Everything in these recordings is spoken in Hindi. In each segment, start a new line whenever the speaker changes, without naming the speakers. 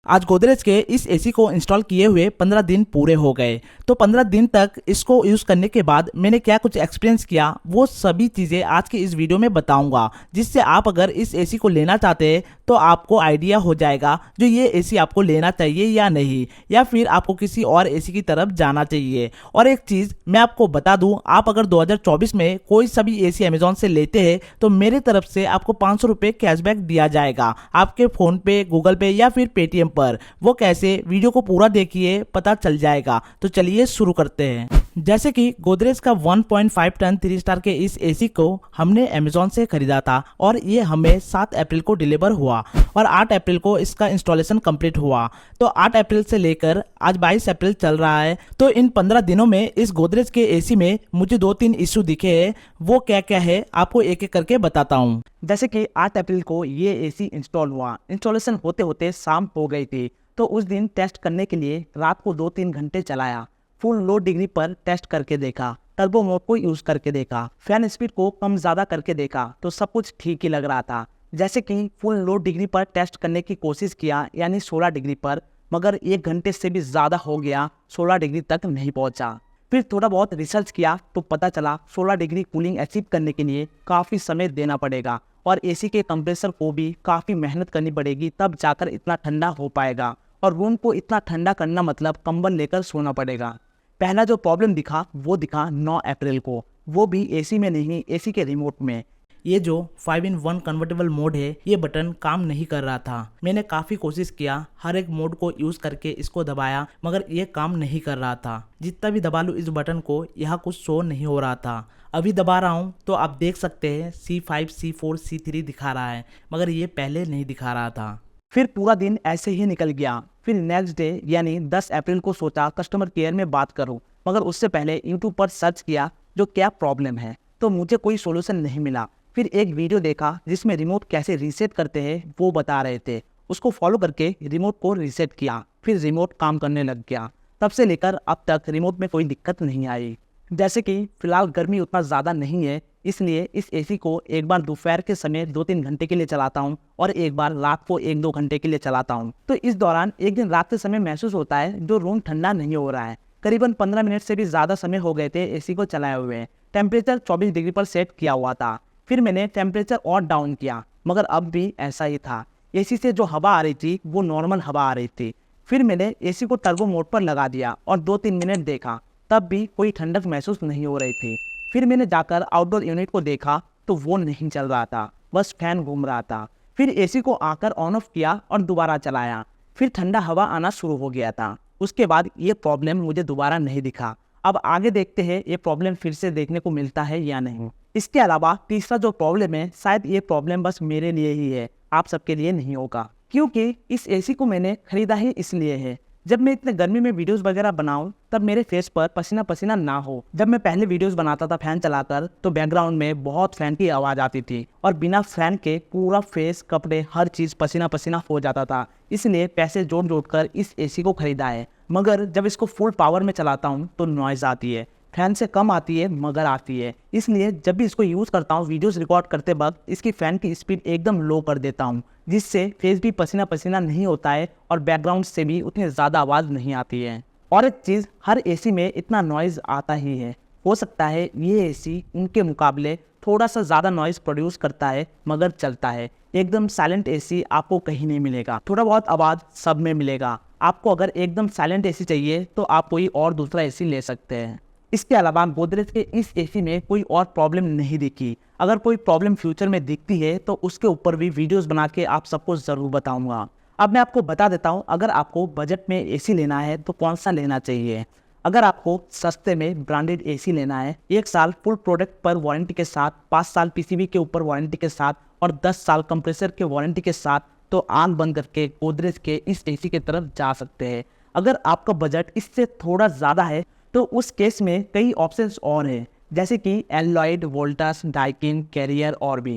आज गोदरेज के इस एसी को इंस्टॉल किए हुए 15 दिन पूरे हो गए। तो 15 दिन तक इसको यूज़ करने के बाद मैंने क्या कुछ एक्सपीरियंस किया वो सभी चीज़ें आज के इस वीडियो में बताऊंगा, जिससे आप अगर इस एसी को लेना चाहते हैं तो आपको आइडिया हो जाएगा जो ये एसी आपको लेना चाहिए या नहीं, या फिर आपको किसी और एसी की तरफ जाना चाहिए। और एक चीज़ मैं आपको बता दूं, आप अगर 2024 में कोई सा भी एसी अमेजोन से लेते हैं तो मेरे तरफ से आपको 500 रुपये कैशबैक दिया जाएगा आपके फ़ोन पे, गूगल पे या फिर पेटीएम पर। वो कैसे, वीडियो को पूरा देखिए, पता चल जाएगा। तो चलिए शुरू करते हैं। जैसे कि गोदरेज का 1.5 टन 3 स्टार के इस एसी को हमने अमेजोन से खरीदा था और ये हमें 7 अप्रैल को डिलीवर हुआ और 8 अप्रैल को इसका इंस्टॉलेशन कंप्लीट हुआ। तो 8 अप्रैल से लेकर आज 22 अप्रैल चल रहा है। तो इन 15 दिनों में इस गोदरेज के एसी में मुझे 2-3 इश्यू दिखे हैं। वो क्या क्या है आपको एक एक करके बताता हूँ। जैसे कि 8 अप्रैल को ये एसी इंस्टॉल हुआ, इंस्टॉलेशन होते होते शाम हो गई थी। तो उस दिन टेस्ट करने के लिए रात को 2-3 घंटे चलाया, फुल लो डिग्री पर टेस्ट करके देखा, टर्बो मोड को यूज करके देखा, फैन स्पीड को कम ज़्यादा करके देखा, तो सब कुछ ठीक ही लग रहा था। जैसे कि फुल लो डिग्री पर टेस्ट करने की कोशिश किया, यानी 16 डिग्री पर, मगर 1 घंटे से भी ज़्यादा हो गया, 16 डिग्री तक नहीं पहुंचा। फिर थोड़ा बहुत रिसर्च किया तो पता चला 16 डिग्री कूलिंग अचीव करने के लिए काफ़ी समय देना पड़ेगा और एसी के कंप्रेसर को भी काफ़ी मेहनत करनी पड़ेगी, तब जाकर इतना ठंडा हो पाएगा। और रूम को इतना ठंडा करना मतलब कंबल लेकर सोना पड़ेगा। पहला जो प्रॉब्लम दिखा वो दिखा 9 अप्रैल को, वो भी एसी में नहीं, एसी के रिमोट में। ये जो 5-in-1 कन्वर्टेबल मोड है, ये बटन काम नहीं कर रहा था। मैंने काफ़ी कोशिश किया, हर एक मोड को यूज़ करके इसको दबाया, मगर ये काम नहीं कर रहा था। जितना भी दबा लूँ इस बटन को, यहाँ कुछ शो नहीं हो रहा था। अभी दबा रहा हूँ तो आप देख सकते हैं C5, C4, C3 दिखा रहा है, मगर ये पहले नहीं दिखा रहा था। फिर पूरा दिन ऐसे ही निकल गया। फिर नेक्स्ट डे यानी 10 अप्रैल को सोचा कस्टमर केयर में बात करूं, मगर उससे पहले यूट्यूब पर सर्च किया जो क्या प्रॉब्लम है, तो मुझे कोई सोल्यूशन नहीं मिला। फिर एक वीडियो देखा जिसमें रिमोट कैसे रीसेट करते हैं वो बता रहे थे, उसको फॉलो करके रिमोट को रीसेट किया, फिर रिमोट काम करने लग गया। तब से लेकर अब तक रिमोट में कोई दिक्कत नहीं आई। जैसे कि फिलहाल गर्मी उतना ज़्यादा नहीं है, इसलिए इस एसी को एक बार दोपहर के समय 2-3 घंटे के लिए चलाता हूं और एक बार रात को 1-2 घंटे के लिए चलाता हूं। तो इस दौरान एक दिन रात के समय महसूस होता है जो रूम ठंडा नहीं हो रहा है। करीबन 15 मिनट से भी ज़्यादा समय हो गए थे एसी को चलाए हुए। टेम्परेचर 24 डिग्री पर सेट किया हुआ था। फिर मैंने टेम्परेचर और डाउन किया, मगर अब भी ऐसा ही था। एसी से जो हवा आ रही थी वो नॉर्मल हवा आ रही थी। फिर मैंने एसी को टर्बो मोड पर लगा दिया और 2-3 मिनट देखा, तब भी कोई ठंडक महसूस नहीं हो रही थी। फिर मैंने जाकर आउटडोर यूनिट को देखा तो वो नहीं चल रहा था, बस फैन घूम रहा था। फिर एसी को आकर ऑन ऑफ किया और दोबारा चलाया, फिर ठंडा हवा आना शुरू हो गया था। उसके बाद ये प्रॉब्लम मुझे दोबारा नहीं दिखा। अब आगे देखते हैं ये प्रॉब्लम फिर से देखने को मिलता है या नहीं। इसके अलावा तीसरा जो प्रॉब्लम है, शायद ये प्रॉब्लम बस मेरे लिए ही है, आप सबके लिए नहीं होगा, क्योंकि इस एसी को मैंने खरीदा ही इसलिए है जब मैं इतने गर्मी में वीडियोस वगैरह बनाऊं तब मेरे फेस पर पसीना पसीना ना हो। जब मैं पहले वीडियोस बनाता था फैन चलाकर तो बैकग्राउंड में बहुत फैन की आवाज़ आती थी और बिना फैन के पूरा फेस, कपड़े, हर चीज़ पसीना पसीना हो जाता था। इसलिए पैसे जोड़ जोड़ कर इस एसी को खरीदा है। मगर जब इसको फुल पावर में चलाता हूँ तो नॉइज़ आती है, फैन से कम आती है मगर आती है। इसलिए जब भी इसको यूज़ करता हूँ वीडियोस रिकॉर्ड करते वक्त इसकी फ़ैन की स्पीड एकदम लो कर देता हूँ, जिससे फेस भी पसीना पसीना नहीं होता है और बैकग्राउंड से भी उतनी ज़्यादा आवाज़ नहीं आती है। और एक चीज़, हर एसी में इतना नॉइज़ आता ही है। हो सकता है ये एसी उनके मुकाबले थोड़ा सा ज़्यादा नॉइज़ प्रोड्यूस करता है, मगर चलता है। एकदम साइलेंट एसी आपको कहीं नहीं मिलेगा, थोड़ा बहुत आवाज़ सब में मिलेगा। आपको अगर एकदम साइलेंट एसी चाहिए तो आप कोई और दूसरा एसी ले सकते हैं। इसके अलावा गोदरेज के इस एसी में कोई और प्रॉब्लम नहीं दिखी। अगर कोई प्रॉब्लम फ्यूचर में दिखती है तो उसके ऊपर भी वीडियोस बना के आप सबको ज़रूर बताऊंगा। अब मैं आपको बता देता हूं, अगर आपको बजट में एसी लेना है तो कौन सा लेना चाहिए। अगर आपको सस्ते में ब्रांडेड एसी लेना है, 1 साल फुल प्रोडक्ट पर वारंटी के साथ, 5 साल पीसीबी के ऊपर वारंटी के साथ और 10 साल कंप्रेसर के वारंटी के साथ, तो आंख बंद करके गोदरेज के इस एसी की तरफ जा सकते हैं। अगर आपका बजट इससे थोड़ा ज़्यादा है तो उस केस में कई ऑप्शंस और हैं, जैसे कि एललॉयड, वोल्टास, डाइकिन, कैरियर और भी।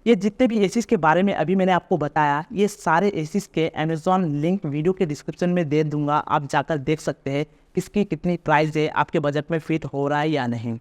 ये जितने भी एसीज के बारे में अभी मैंने आपको बताया, ये सारे एसीज के अमेजॉन लिंक वीडियो के डिस्क्रिप्शन में दे दूंगा, आप जाकर देख सकते हैं किसकी कितनी प्राइस है, आपके बजट में फिट हो रहा है या नहीं।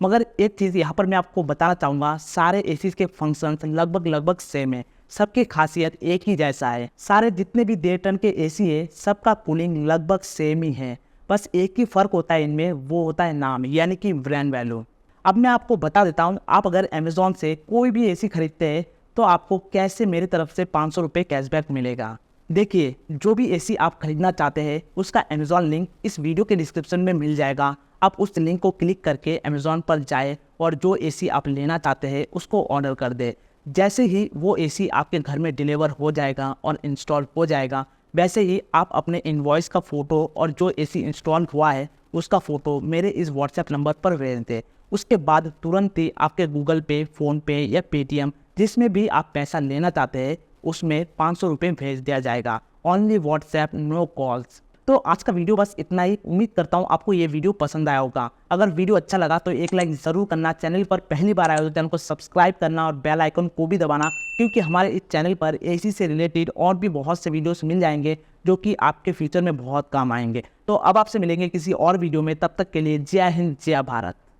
मगर एक चीज़ यहाँ पर मैं आपको बताना चाहूँगा, सारे एसीज के फंक्शंस लगभग सेम है। सबकी खासियत एक ही जैसा है। सारे जितने भी 1.5 टन के एसी है सबका कूलिंग लगभग सेम ही है, बस एक ही फर्क होता है इनमें, वो होता है नाम यानी कि ब्रांड वैल्यू। अब मैं आपको बता देता हूँ, आप अगर अमेजोन से कोई भी एसी खरीदते हैं तो आपको कैसे मेरी तरफ से 500 रुपये कैशबैक मिलेगा। देखिए, जो भी एसी आप खरीदना चाहते हैं उसका अमेजोन लिंक इस वीडियो के डिस्क्रिप्शन में मिल जाएगा। आप उस लिंक को क्लिक करके अमेजोन पर जाए और जो एसी आप लेना चाहते हैं उसको ऑर्डर कर दे। जैसे ही वो एसी आपके घर में डिलीवर हो जाएगा और इंस्टॉल हो जाएगा, वैसे ही आप अपने इनवॉइस का फ़ोटो और जो एसी इंस्टॉल हुआ है उसका फ़ोटो मेरे इस व्हाट्सएप नंबर पर भेज दें। उसके बाद तुरंत ही आपके गूगल पे, फ़ोनपे या पेटीएम जिसमें भी आप पैसा लेना चाहते हैं उसमें 500 रुपये भेज दिया जाएगा। Only WhatsApp, no calls. तो आज का वीडियो बस इतना ही। उम्मीद करता हूँ आपको ये वीडियो पसंद आया होगा। अगर वीडियो अच्छा लगा तो एक लाइक ज़रूर करना। चैनल पर पहली बार आए हो तो चैनल को सब्सक्राइब करना और बेल आइकन को भी दबाना, क्योंकि हमारे इस चैनल पर एसी से रिलेटेड और भी बहुत से वीडियोस मिल जाएंगे जो कि आपके फ्यूचर में बहुत काम आएंगे। तो अब आपसे मिलेंगे किसी और वीडियो में, तब तक के लिए जय हिंद, जय भारत।